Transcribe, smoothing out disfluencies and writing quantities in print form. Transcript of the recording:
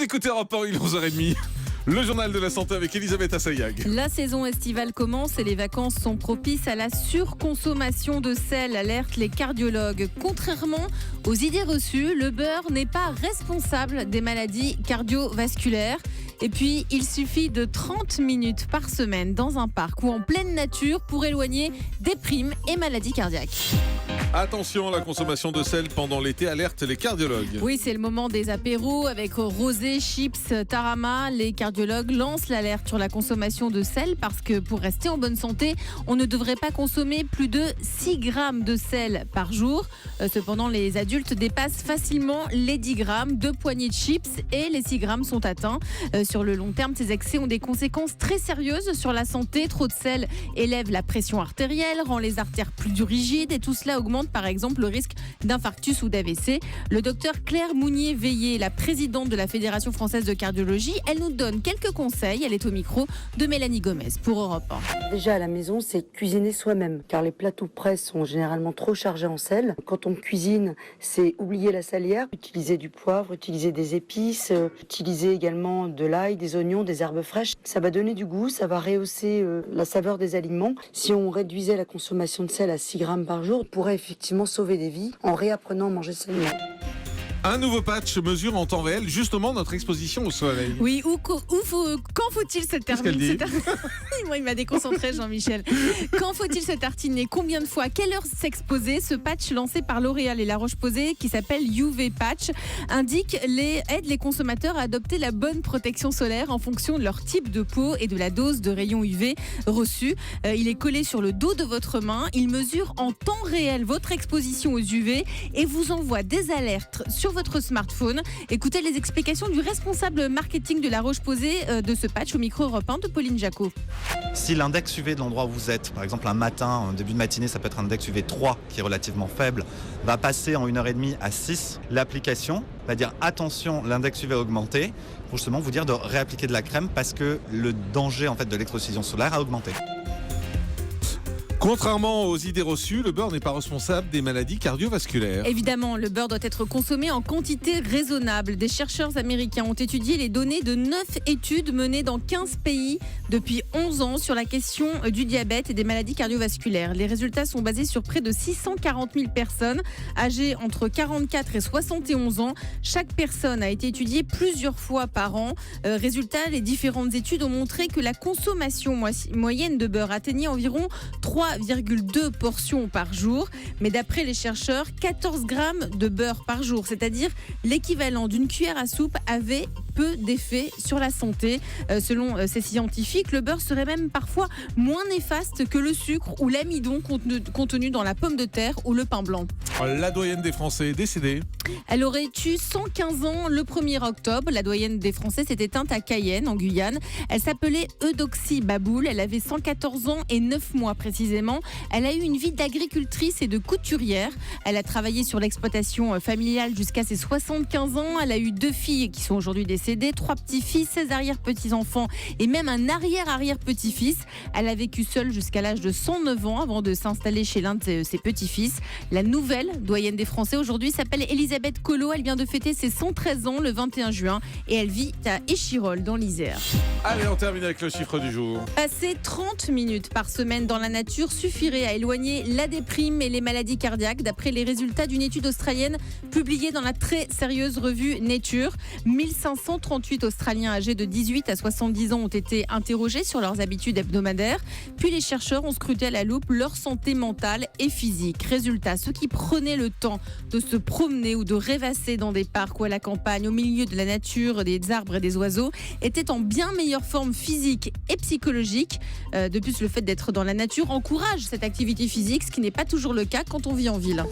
écoutez Europe 1, il est 11h30. Le journal de la santé avec Elisabeth Assayag. La saison estivale commence et les vacances sont propices à la surconsommation de sel, alertent les cardiologues. Contrairement aux idées reçues, le beurre n'est pas responsable des maladies cardiovasculaires. Et puis, il suffit de 30 minutes par semaine dans un parc ou en pleine nature pour éloigner déprimes et maladies cardiaques. Attention, la consommation de sel pendant l'été alerte les cardiologues. Oui, c'est le moment des apéros avec rosé, chips, tarama. Les cardiologues lancent l'alerte sur la consommation de sel parce que pour rester en bonne santé, on ne devrait pas consommer plus de 6 grammes de sel par jour. Cependant, les adultes dépassent facilement les 10 grammes, 2 poignées de chips et les 6 grammes sont atteints. Sur le long terme, ces excès ont des conséquences très sérieuses sur la santé. Trop de sel élève la pression artérielle, rend les artères plus rigides et tout cela augmente par exemple le risque d'infarctus ou d'AVC. Le docteur Claire Mounier-Veillé, la présidente de la Fédération française de cardiologie, elle nous donne quelques conseils. Elle est au micro de Mélanie Gomez pour Europe 1. Déjà à la maison, c'est cuisiner soi-même, car les plats tout prêts sont généralement trop chargés en sel. Quand on cuisine, c'est oublier la salière, utiliser du poivre, utiliser des épices, utiliser également de l'ail, des oignons, des herbes fraîches. Ça va donner du goût, ça va rehausser la saveur des aliments. Si on réduisait la consommation de sel à 6 grammes par jour, on pourrait effectivement sauver des vies en réapprenant à manger sainement. Un nouveau patch mesure en temps réel justement notre exposition au soleil. Oui, quand faut-il se terminer Il m'a déconcentré, Jean-Michel. Quand faut-il se tartiner? Combien de fois? À quelle heure s'exposer? Ce patch lancé par L'Oréal et La Roche-Posay, qui s'appelle UV Patch, aide les consommateurs à adopter la bonne protection solaire en fonction de leur type de peau et de la dose de rayons UV reçue. Il est collé sur le dos de votre main. Il mesure en temps réel votre exposition aux UV et vous envoie des alertes sur votre smartphone. Écoutez les explications du responsable marketing de La Roche-Posay de ce patch au micro Europe 1 de Pauline Jacot. Si l'index UV de l'endroit où vous êtes, par exemple un matin, un début de matinée, ça peut être un index UV 3 qui est relativement faible, va passer en 1h30 à 6, l'application va dire attention, l'index UV a augmenté, pour justement vous dire de réappliquer de la crème parce que le danger en fait, de l'exposition solaire a augmenté. Contrairement aux idées reçues, le beurre n'est pas responsable des maladies cardiovasculaires. Évidemment, le beurre doit être consommé en quantité raisonnable. Des chercheurs américains ont étudié les données de 9 études menées dans 15 pays depuis 11 ans sur la question du diabète et des maladies cardiovasculaires. Les résultats sont basés sur près de 640 000 personnes âgées entre 44 et 71 ans. Chaque personne a été étudiée plusieurs fois par an. Résultat, les différentes études ont montré que la consommation moyenne de beurre atteignait environ 3,2 portions par jour, mais d'après les chercheurs, 14 grammes de beurre par jour, c'est-à-dire l'équivalent d'une cuillère à soupe, avait peu d'effet sur la santé. Selon ces scientifiques, le beurre serait même parfois moins néfaste que le sucre ou l'amidon contenu dans la pomme de terre ou le pain blanc. La doyenne des Français est décédée. Elle aurait eu 115 ans le 1er octobre. La doyenne des Français s'est éteinte à Cayenne, en Guyane. Elle s'appelait Eudoxie Baboul. Elle avait 114 ans et 9 mois précisément. Elle a eu une vie d'agricultrice et de couturière. Elle a travaillé sur l'exploitation familiale jusqu'à ses 75 ans. Elle a eu 2 filles qui sont aujourd'hui décédées, 3 petits-fils, 16 arrière-petits-enfants et même un arrière-arrière-petit-fils. Elle a vécu seule jusqu'à l'âge de 109 ans avant de s'installer chez l'un de ses petits-fils. La nouvelle doyenne des Français aujourd'hui s'appelle Elisabeth Collot. Elle vient de fêter ses 113 ans le 21 juin et elle vit à Échirolles dans l'Isère. Allez, on termine avec le chiffre du jour. Passer 30 minutes par semaine dans la nature suffirait à éloigner la déprime et les maladies cardiaques, d'après les résultats d'une étude australienne publiée dans la très sérieuse revue Nature. 1538 Australiens âgés de 18 à 70 ans ont été interrogés sur leurs habitudes hebdomadaires. Puis les chercheurs ont scruté à la loupe leur santé mentale et physique. Résultat, ceux qui prenaient le temps de se promener ou de rêvasser dans des parcs ou à la campagne, au milieu de la nature, des arbres et des oiseaux, étaient en bien meilleure forme physique et psychologique. De plus, le fait d'être dans la nature encourage cette activité physique, ce qui n'est pas toujours le cas quand on vit en ville.